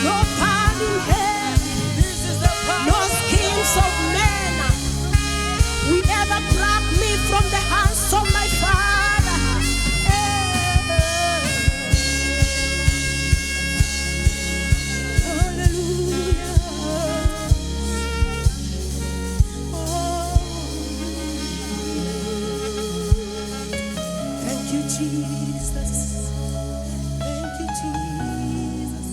No power in hell, no schemes of men will ever pluck me from the hands of my Father. Hallelujah. Thank you, Jesus. Thank you, Jesus.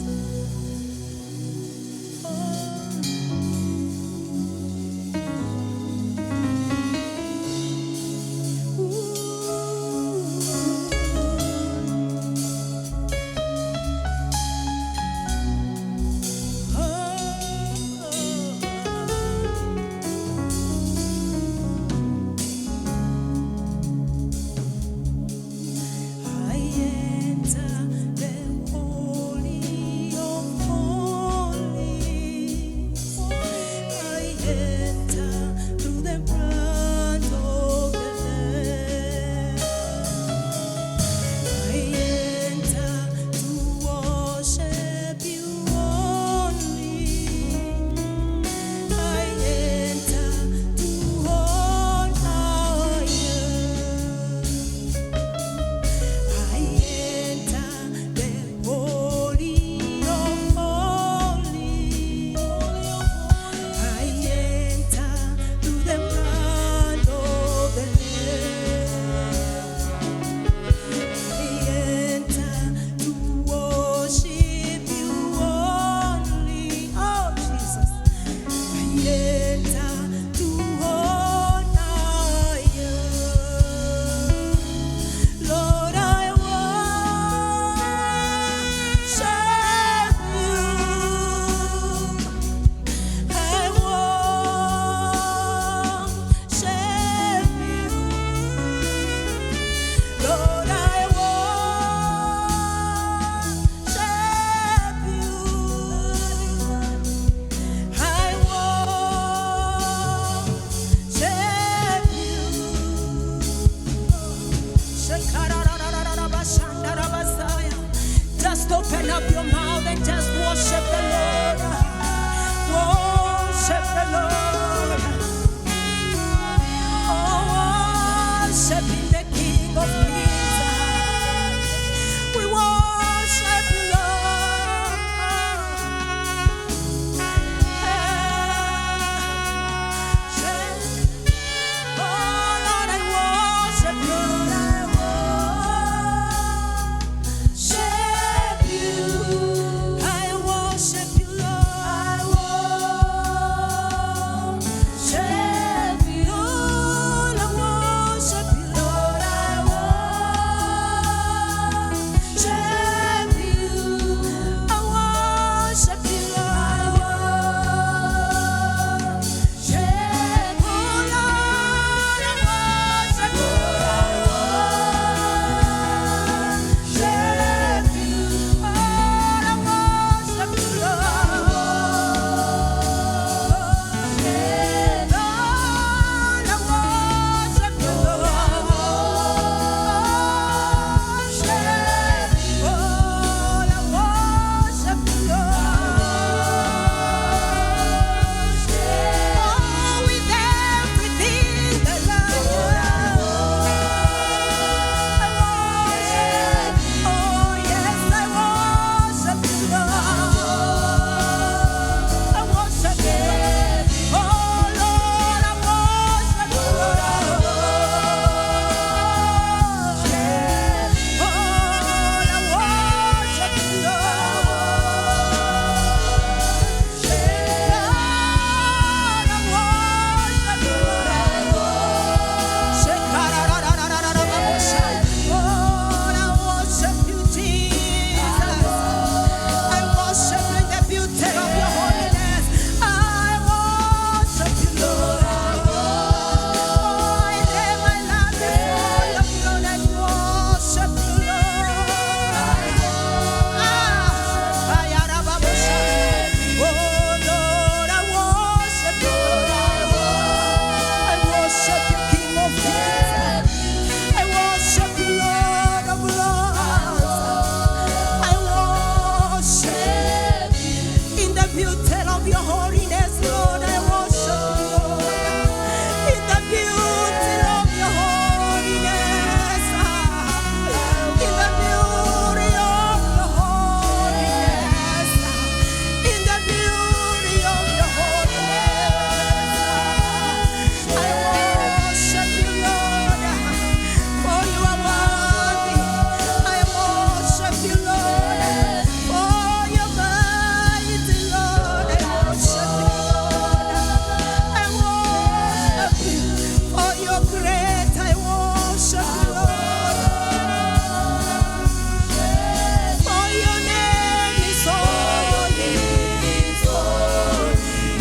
I enter the holy of holies. I enter through the blood of the Lamb. I enter to worship you only. I enter to honor you. I enter the holy of holies. I enter through the blood of the Lamb. I enter to worship you only. Oh, Jesus. I enter to honor you. Lord, I worship you. I worship you. Lord, I worship you. I worship you. Just open up your mouth and just worship the Lord. Worship the Lord. Oh, worshiping the King of Kings. We worship you, Lord. Oh, Lord, I worship you. Worship you. I worship you, Lord.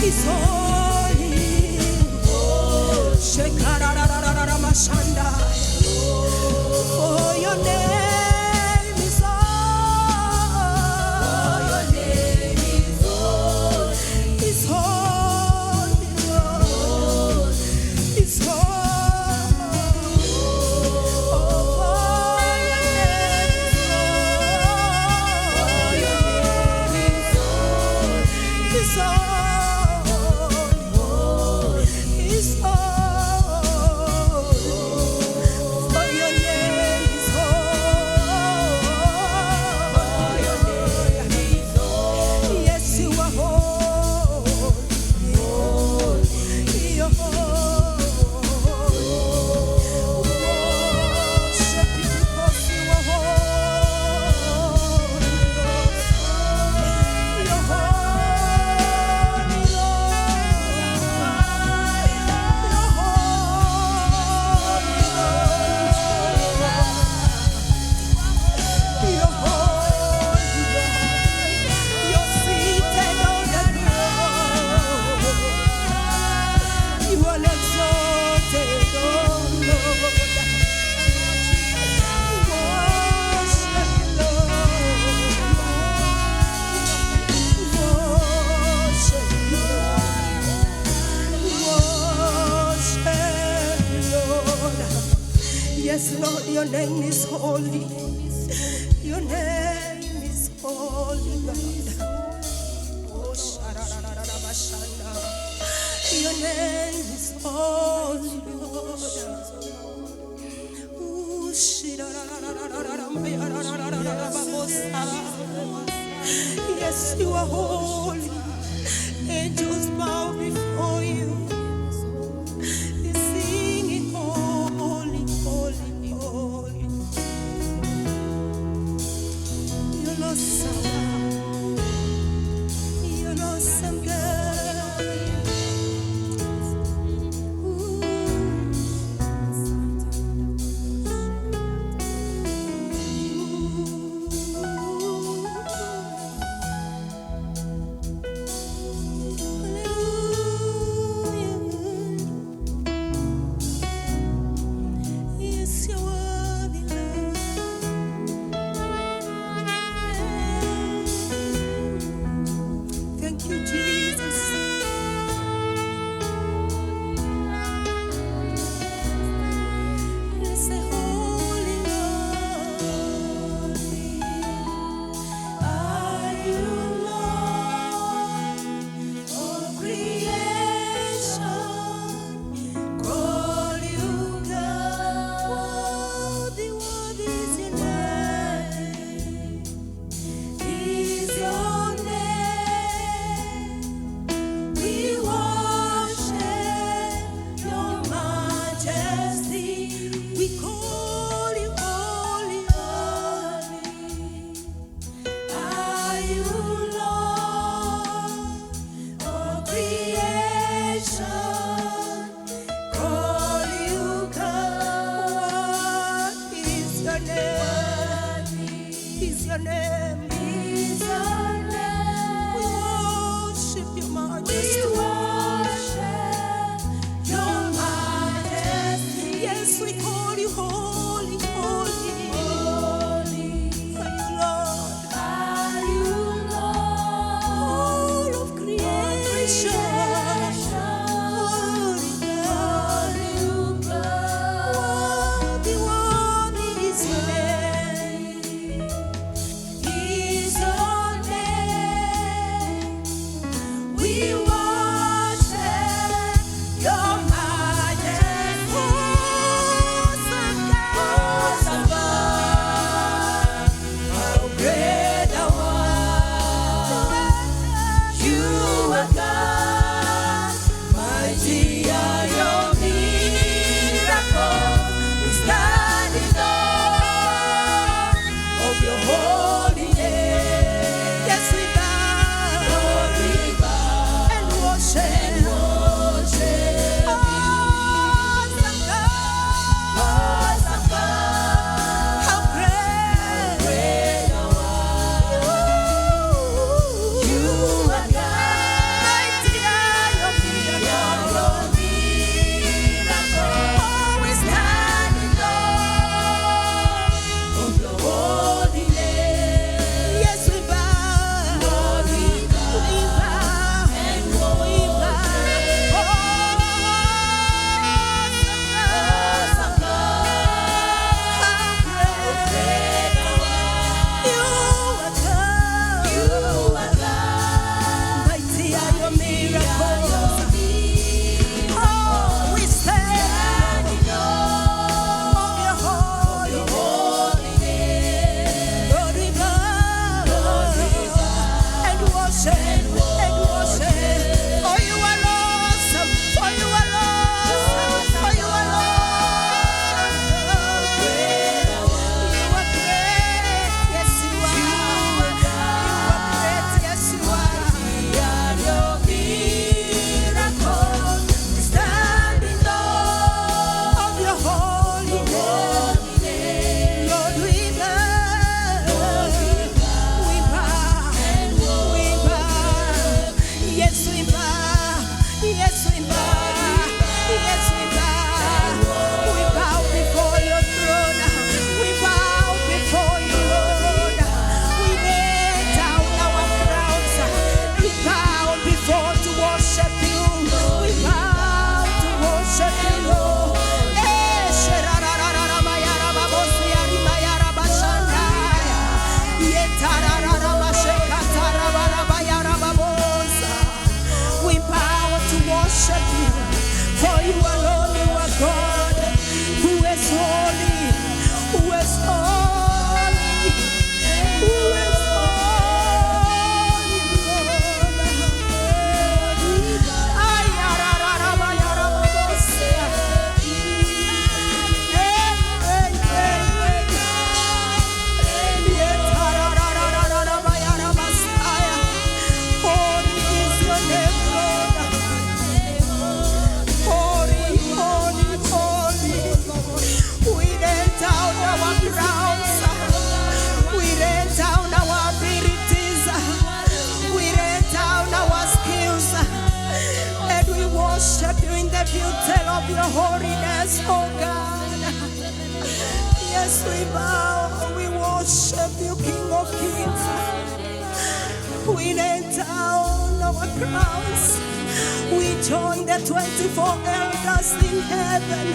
is holy. Shekarararararamashanda. For your name is holy. Is holy, Lord. Is holy. Oh, for your name is holy. Is holy. Is holy. For your name is holy. Yes, you are holy. You're holy. Worship you because you are holy. You're holy, You're holy, You're seated on the throne. You are exalted, oh Lord. Worship you, Lord. Worship you, Lord. Yes, Lord, your name is holy. Your name is holy, God. Oh, shararararabashanda. Your name is holy, Lord. Ooh, shirarararararamayararararababosa. Yes, you are holy. Angels bow before you. They sing it, holy, holy, holy. You're awesome. You're awesome, God. Ooh. Hallelujah. holiness, oh God. Yes, we bow, we worship you, King of Kings. We lay down our crowns. We join the 24 elders in heaven,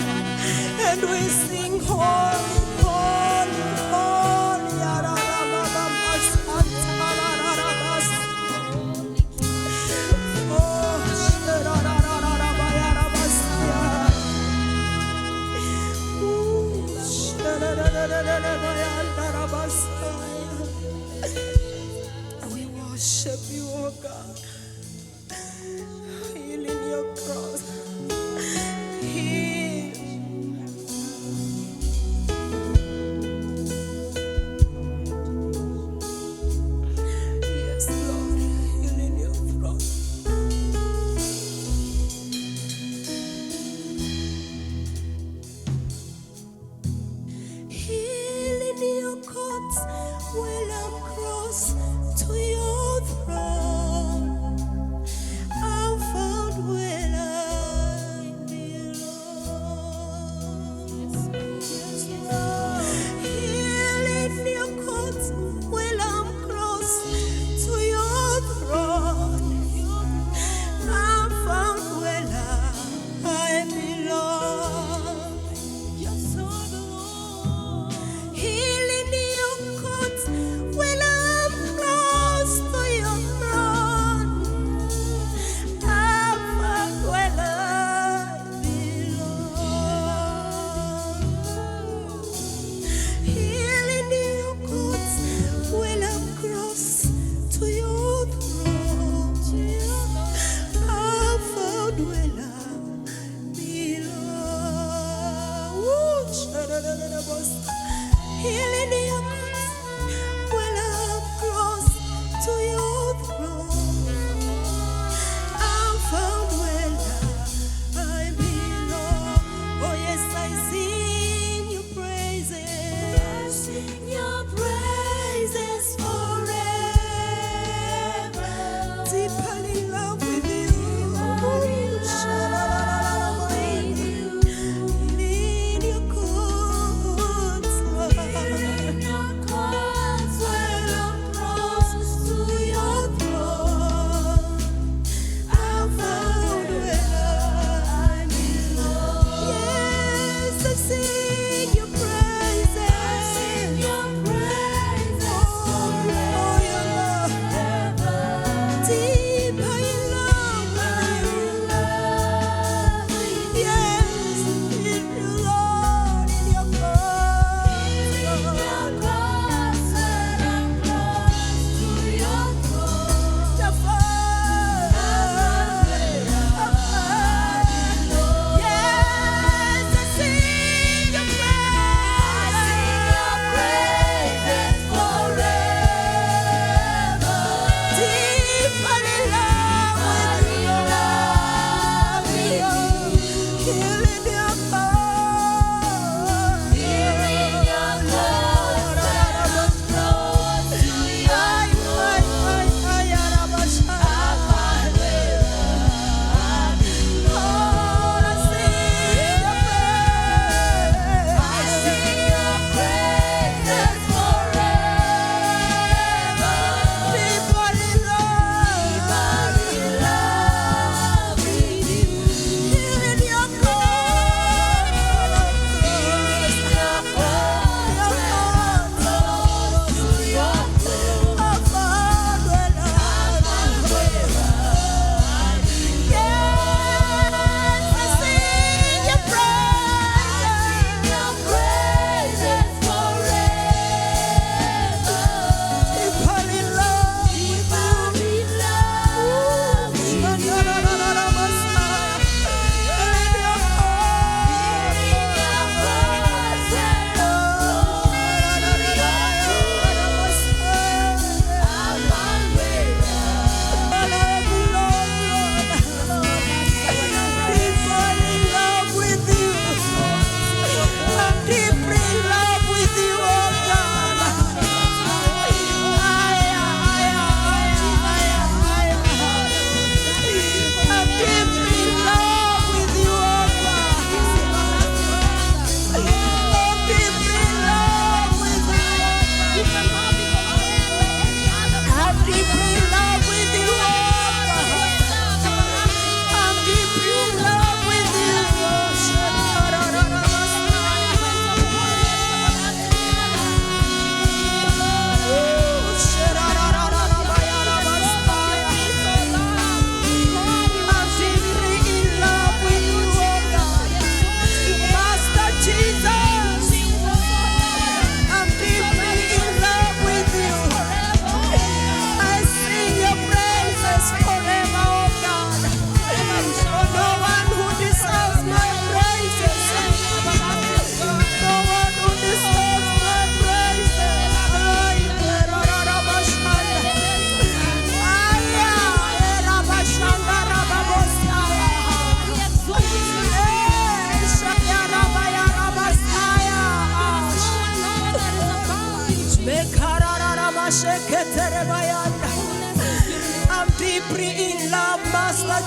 and we sing holy, holy, holy. We worship you, oh God. Heal in your cross. Heal. Yes, Lord. Heal in your cross. Heal in your courts. Will across to your throne. I'm found well.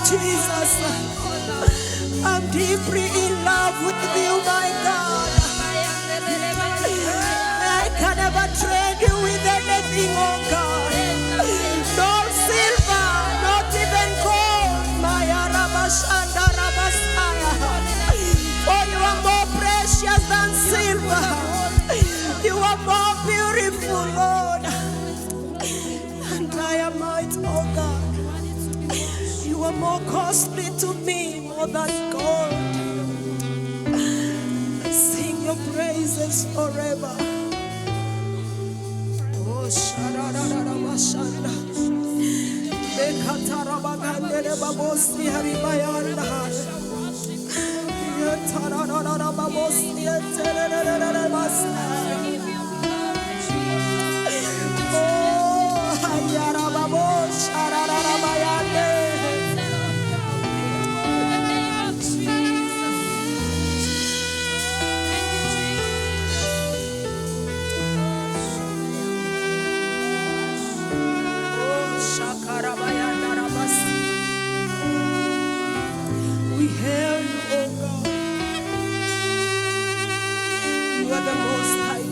Jesus, I'm deeply in love with you, my God. I can never trade you with anything, oh God. No silver, not even gold, my Arabashanda Rabasaya. For you are more precious than silver. You are more beautiful, Lord. And I am it, oh God. You are more costly to me, more than gold. I sing your praises forever. Oh, Shadadadadabashanda. Bekatarabagandere babosi haribayanda. Yetaradadadababosi yeteredededebasa. Oh, hayarababosh, shadadadabayande. We hail you, oh God. You are the most high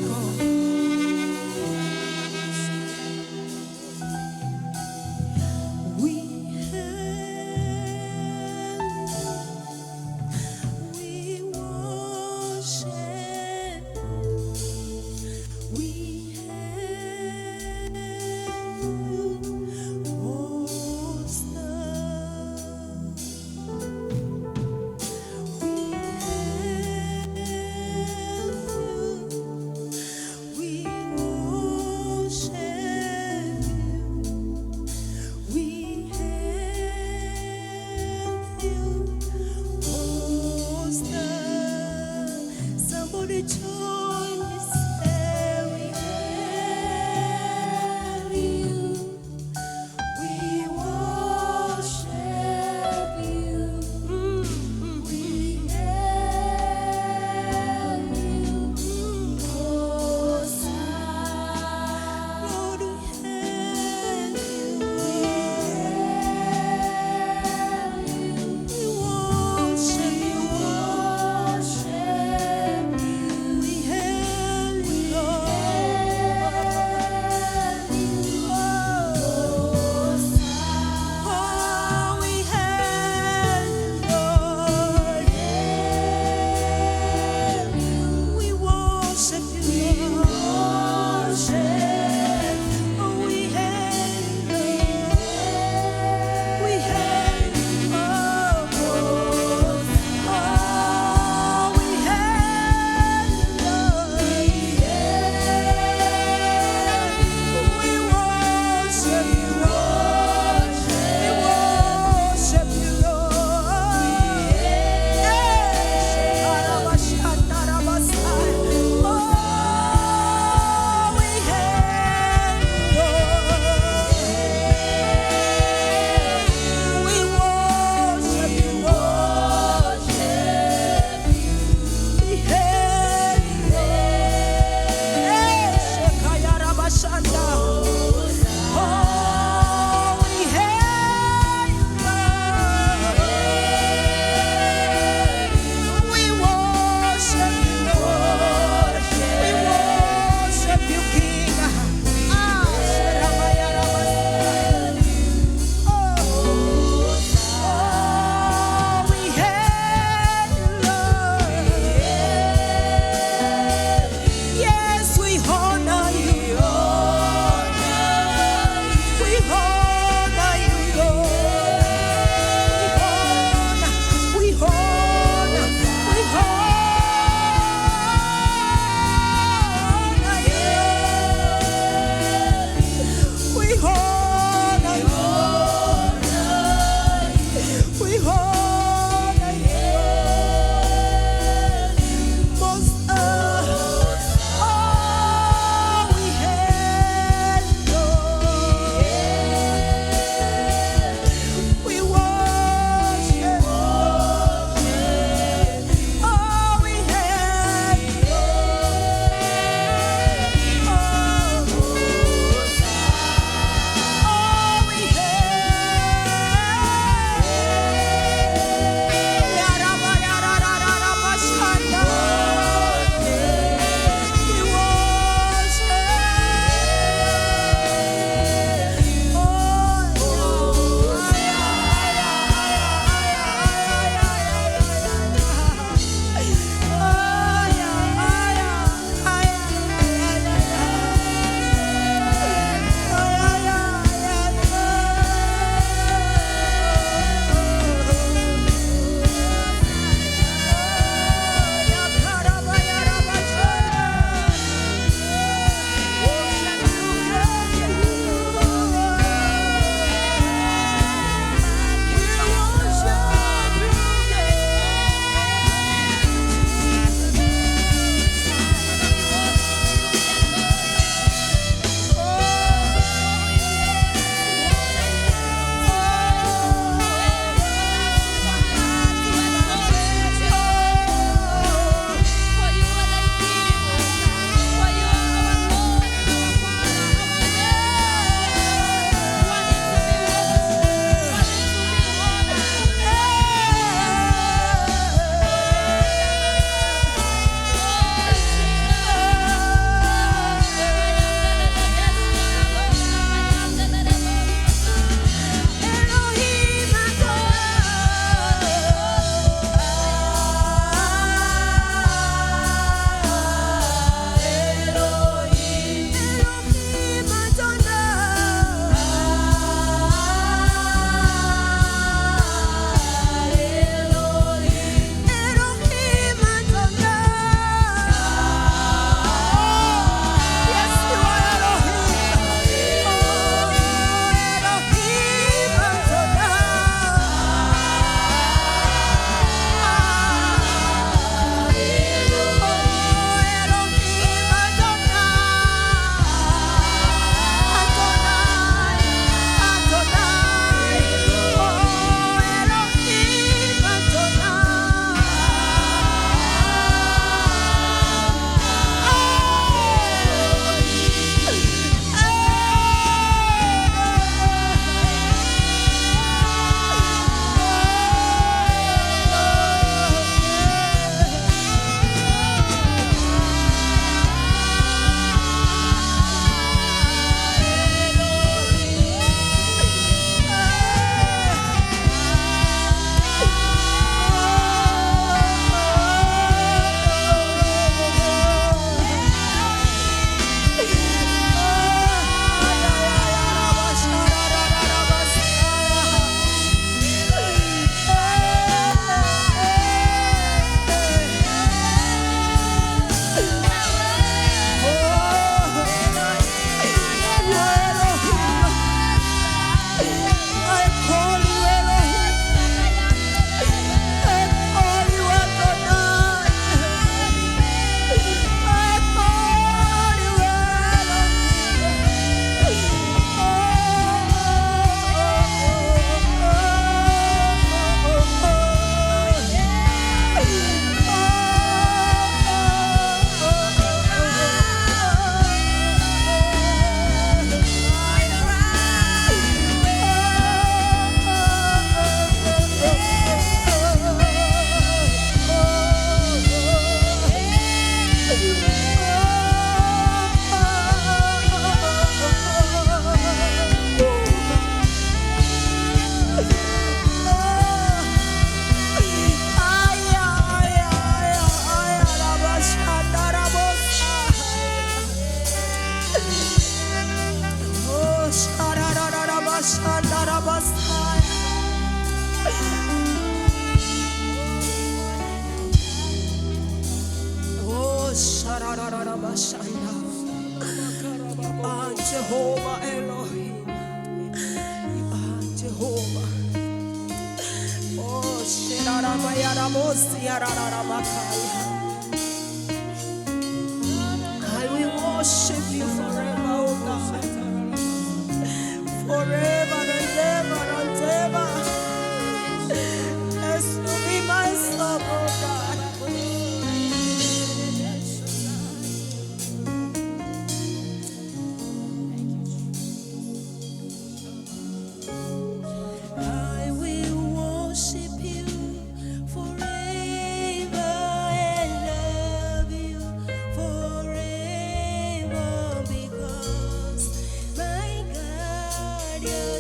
Oh, Sharararabashanda. Jehovah Elohim. Jehovah. Oh, Shirarabayarabosi. I will worship you forever, oh God. Forever and ever and ever. As to be my soul, oh God. I will worship you forever and love you forever because my God, you're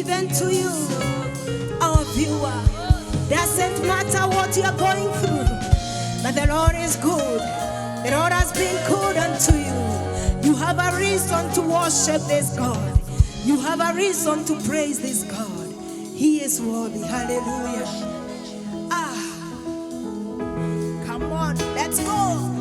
given to you, our viewer. Doesn't matter what you're going through, but the Lord is good. The Lord has been good unto you. You have a reason to worship this God. You have a reason to praise this God. He is worthy. Hallelujah. Come on, let's go.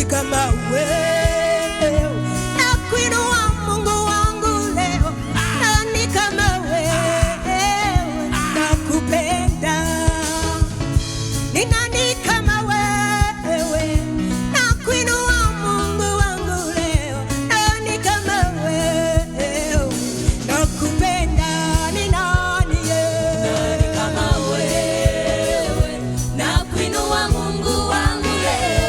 Kama wewe na kuinua Mungu wangu leo, nani kama wewe na kupenda? Ni nani kama wewe na kuinua Mungu wangu leo, nani kama wewe na kupenda? Ni nani kama wewe na kuinua Mungu wangu leo?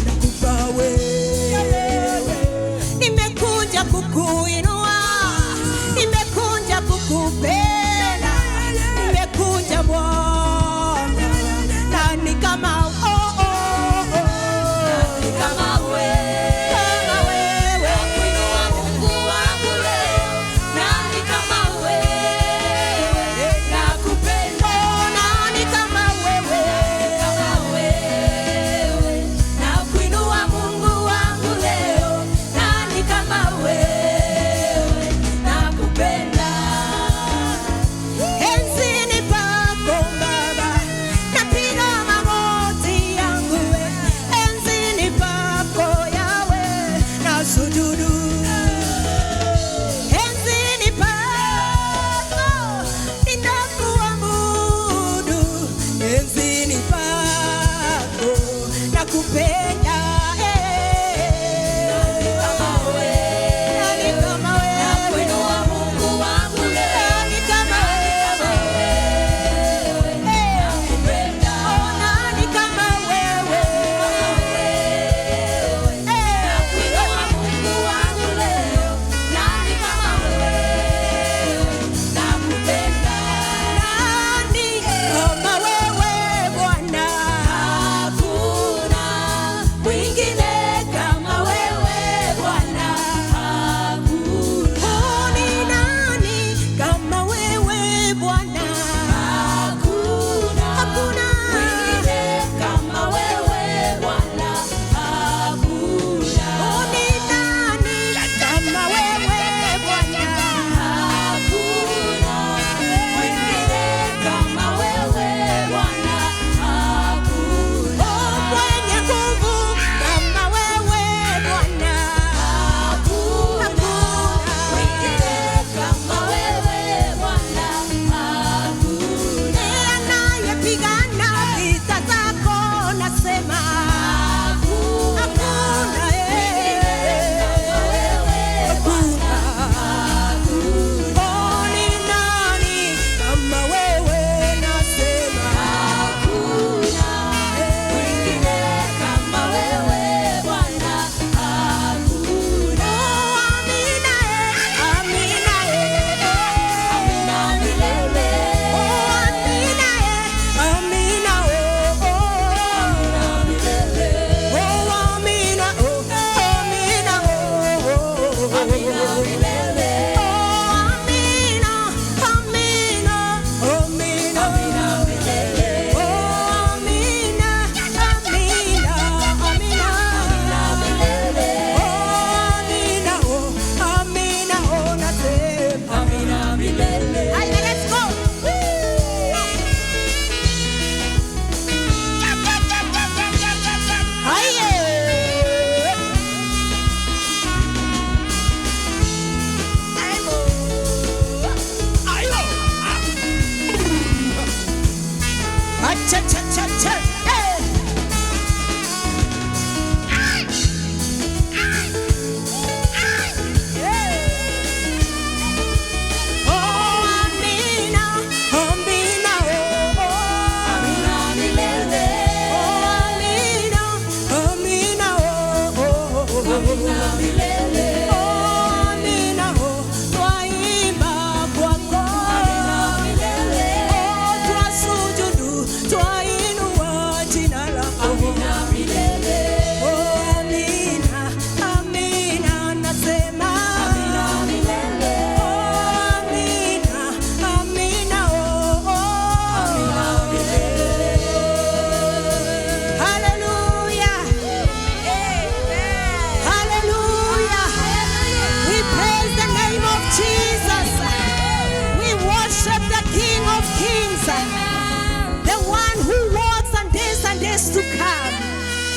Nakupa wewe, nimekuja kukuinua, nimekuja kukupenda, nimekuja Bwana, nani kama nani kama wewe, nakuinua Mungu wangu leo, nani kama wewe, nakupenda, nani kama wewe,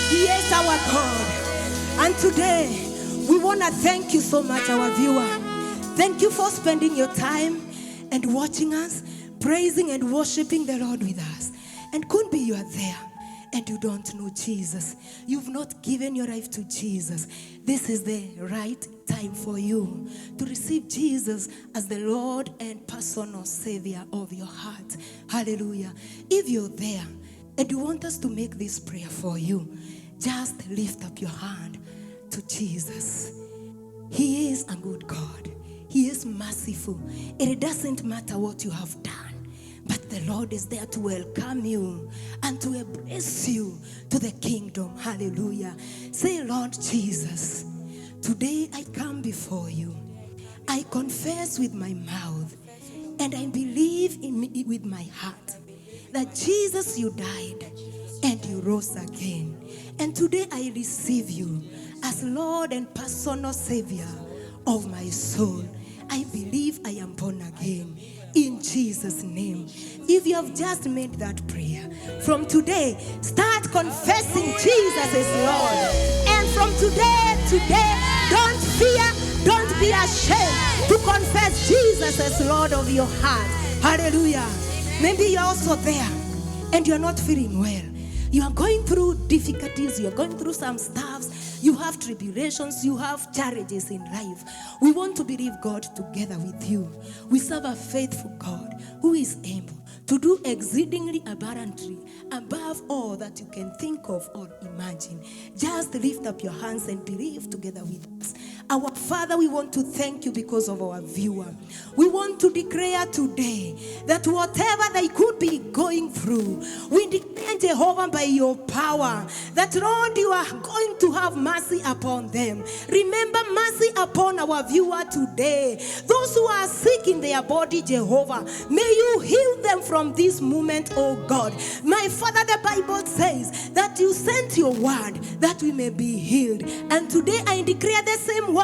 He is our God. And today, we want to thank you so much, our viewer. Thank you for spending your time and watching us, praising and worshiping the Lord with us. And could be you are there and you don't know Jesus. You've not given your life to Jesus. This is the right time for you to receive Jesus as the Lord and personal Savior of your heart. Hallelujah. If you're there and you want us to make this prayer for you, just lift up your hand to Jesus. He is a good God. He is merciful. It doesn't matter what you have done, but the Lord is there to welcome you and to embrace you to the kingdom. Hallelujah. Say, Lord Jesus, today I come before you. I confess with my mouth and I believe in me with my heart that Jesus, you died and you rose again. And today I receive you as Lord and personal Savior of my soul. I believe I am born again in Jesus' name. If you have just made that prayer, from today, start confessing Jesus is Lord. And from today, don't fear, don't be ashamed to confess Jesus as Lord of your heart. Hallelujah. Maybe you're also there and you're not feeling well. You are going through difficulties, you are going through some stuffs, you have tribulations, you have challenges in life. We want to believe God together with you. We serve a faithful God who is able to do exceedingly abundantly above all that you can think of or imagine. Just lift up your hands and believe together with us. Our Father, we want to thank you because of our viewer. We want to declare today that whatever they could be going through, we declare, Jehovah, by your power, that Lord, you are going to have mercy upon them. Remember mercy upon our viewer today. Those who are sick in their body, Jehovah, may you heal them from this moment, oh God. My Father, the Bible says that you sent your word that we may be healed. And today I declare the same word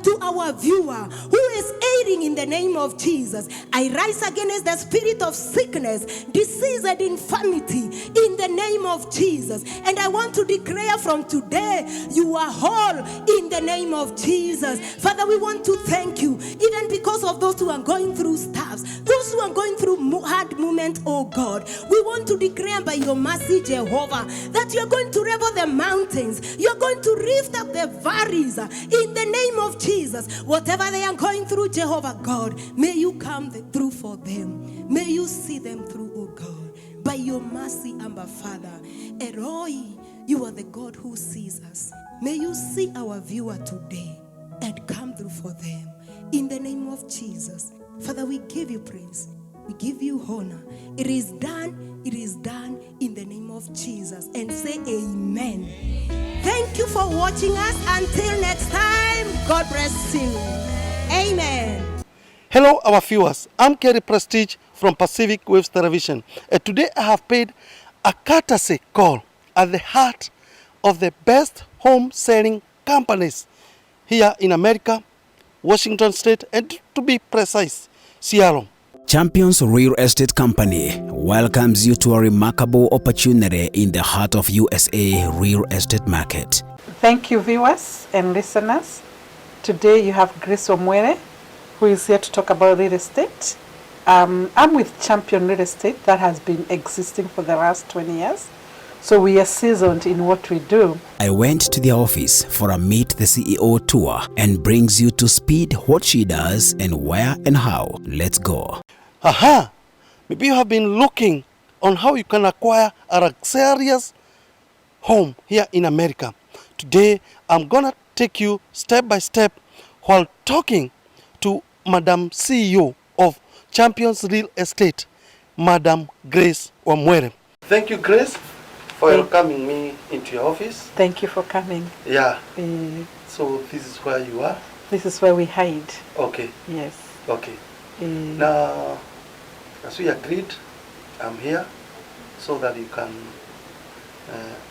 to our viewer who is aiding in the name of Jesus. I rise against the spirit of sickness, disease, and infirmity in the name of Jesus. And I want to declare from today, you are whole in the name of Jesus. Father, we want to thank you, even because of those who are going through stuffs, those who are going through hard moments, oh God. We want to declare by your mercy, Jehovah, that you're going to level the mountains, you're going to lift up the valleys in the name of Jesus. Whatever they are going through, Jehovah God, may you come through for them. May you see them through, oh God, by your mercy, Abba Father. Eloi, you are the God who sees us. May you see our viewer today and come through for them in the name of Jesus. Father, we give you praise. We give you honor. It is done. It is done in the name of Jesus. And say amen. Thank you for watching us. Until next time, God bless you. Amen. Hello, our viewers. I'm Kerry Prestige from Pacific Waves Television. And today I have paid a courtesy call at the heart of the best home selling companies here in America, Washington State, and to be precise, Seattle. Champions Real Estate Company welcomes you to a remarkable opportunity in the heart of USA real estate market. Thank you, viewers and listeners. Today you have Grace Omwere, who is here to talk about real estate. I'm with Champion Real Estate that has been existing for the last 20 years. So we are seasoned in what we do. I went to their office for a Meet the CEO tour and brings you to speed what she does and where and how. Let's go. Aha! Maybe you have been looking on how you can acquire a luxurious home here in America. Today, I'm gonna take you step by step while talking to Madam CEO of Champions Real Estate, Madam Grace Omwere. Thank you, Grace, for welcoming me into your office. Thank you for coming. Yeah. So this is where you are? This is where we hide. Okay. Yes. Okay. Now, as we agreed, I'm here so that you can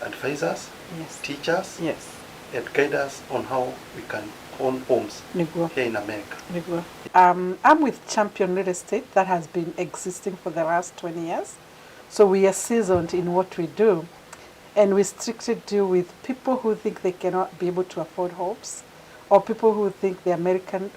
advise us, yes, teach us, yes, and guide us on how we can own homes here in America. I'm with Champion Real Estate that has been existing for the last 20 years. So we are seasoned in what we do. and we strictly deal with people who think they cannot be able to afford homes, or people who think the American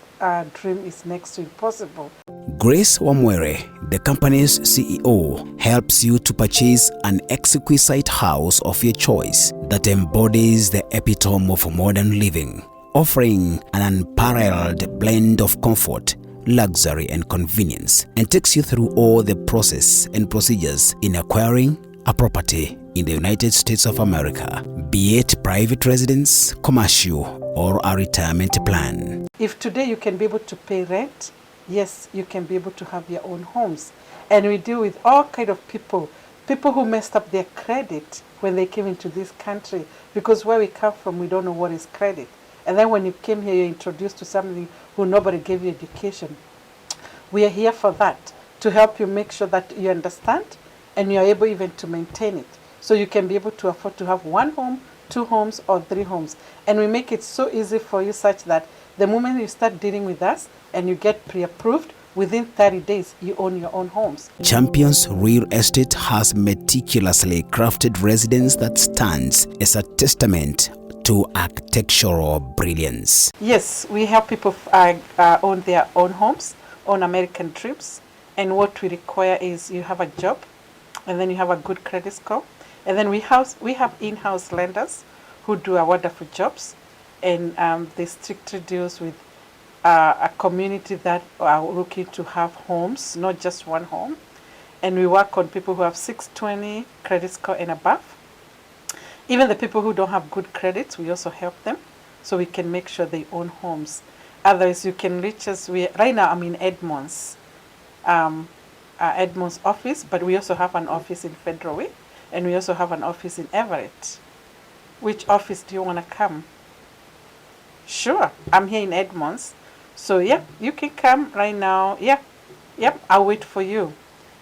dream is next to impossible. Grace Wamwere, the company's CEO, helps you to purchase an exquisite house of your choice that embodies the epitome of modern living, offering an unparalleled blend of comfort, luxury and convenience, and takes you through all the process and procedures in acquiring a property in the United States of America, be it private residence, commercial, or a retirement plan. If today you can be able to pay rent, yes, you can be able to have your own homes. And we deal with all kind of people who messed up their credit when they came into this country, because where we come from, we don't know what is credit. And then when you came here, you're introduced to something who nobody gave you education. We are here for that, to help you make sure that you understand and you're able even to maintain it. So you can be able to afford to have one home, 2 homes, or 3 homes. And we make it so easy for you such that the moment you start dealing with us and you get pre-approved, within 30 days, you own your own homes. Champions Real Estate has meticulously crafted residence that stands as a testament to architectural brilliance. Yes, we help people own their own homes, own American dreams. And what we require is you have a job, and then you have a good credit score. And then we have in-house lenders who do wonderful jobs. And they strictly deals with a community that are looking to have homes, not just one home. And we work on people who have 620 credit score and above. Even the people who don't have good credits, we also help them, so we can make sure they own homes. Otherwise, you can reach us. Right now, I'm in Edmonds, Edmonds office, but we also have an office in Federal Way, and we also have an office in Everett. Which office do you want to come? Sure, I'm here in Edmonds. So yeah, you can come right now. Yep, I'll wait for you.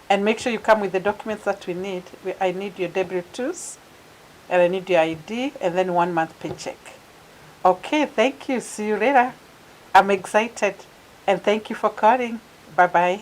And make sure you come with the documents that we need. I need your W-2s, and I need your ID, and then 1 month paycheck. Okay, thank you. See you later. I'm excited, and thank you for calling. Bye-bye.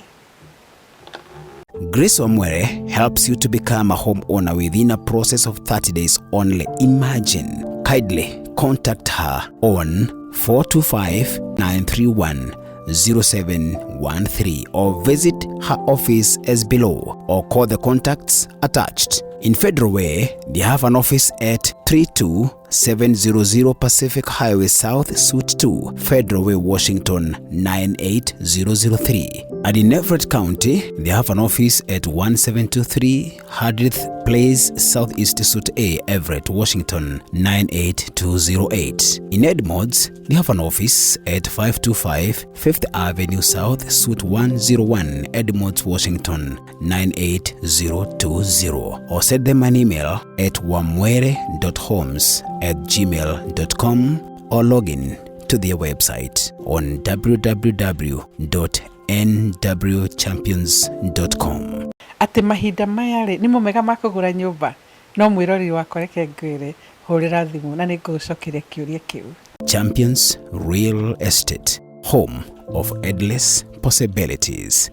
Grace Wamwere helps you to become a homeowner within a process of 30 days only. Imagine. Kindly contact her on 425-931-0713 or visit her office as below, or call the contacts attached. In Federal Way, they have an office at 32700 Pacific Highway South, Suite 2, Federal Way, Washington 98003. And in Everett County, they have an office at 1723 Hardith Place Southeast, Suite A, Everett, Washington 98208. In Edmonds, they have an office at 525 Fifth Avenue South, Suite 101, Edmonds, Washington 98020. Or send them an email at wamwere.homes@gmail.com or log in to their website on www.nwchampions.com. Ati mahinda maya rĩ nĩ mega ma kũgũra nyũmba, no mwĩrori wakwa reke ngwĩre hũrĩra thimũ na nĩngũgũcokeria kĩũria kĩu. Champions Real Estate, home of endless possibilities.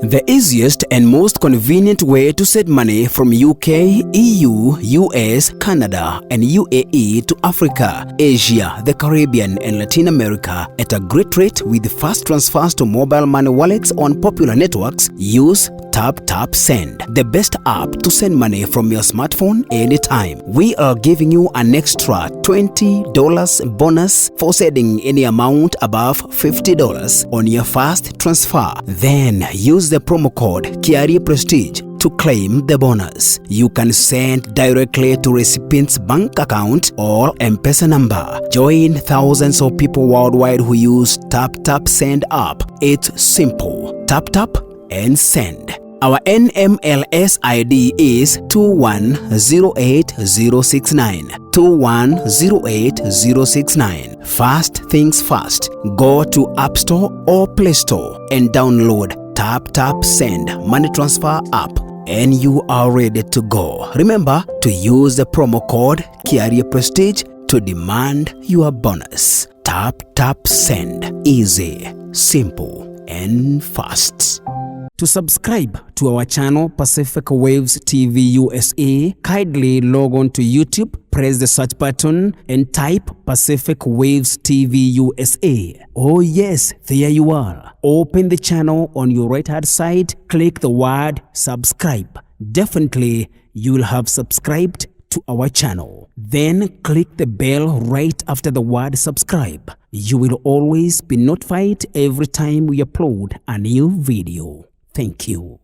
The easiest and most convenient way to send money from UK, EU, US, Canada, and UAE to Africa, Asia, the Caribbean, and Latin America at a great rate with fast transfers to mobile money wallets on popular networks. Use TapTapSend, the best app to send money from your smartphone anytime. We are giving you an extra $20 bonus for sending any amount above $50 on your first transfer. Then use the promo code Kiari Prestige to claim the bonus. You can send directly to recipient's bank account or M-Pesa number. Join thousands of people worldwide who use TapTapSend app. It's simple. Tap tap and send. Our NMLS ID is 2108069. 2108069. Fast things fast. Go to App Store or Play Store and download TapTapSend money transfer app, and you are ready to go. Remember to use the promo code Kiari Prestige to demand your bonus. TapTapSend. Easy, simple, and fast. To subscribe to our channel Pacific Waves TV USA, kindly log on to YouTube, press the search button and type Pacific Waves TV USA. Oh yes, there you are. Open the channel on your right hand side, click the word subscribe. Definitely you will have subscribed to our channel. Then click the bell right after the word subscribe. You will always be notified every time we upload a new video. Thank you.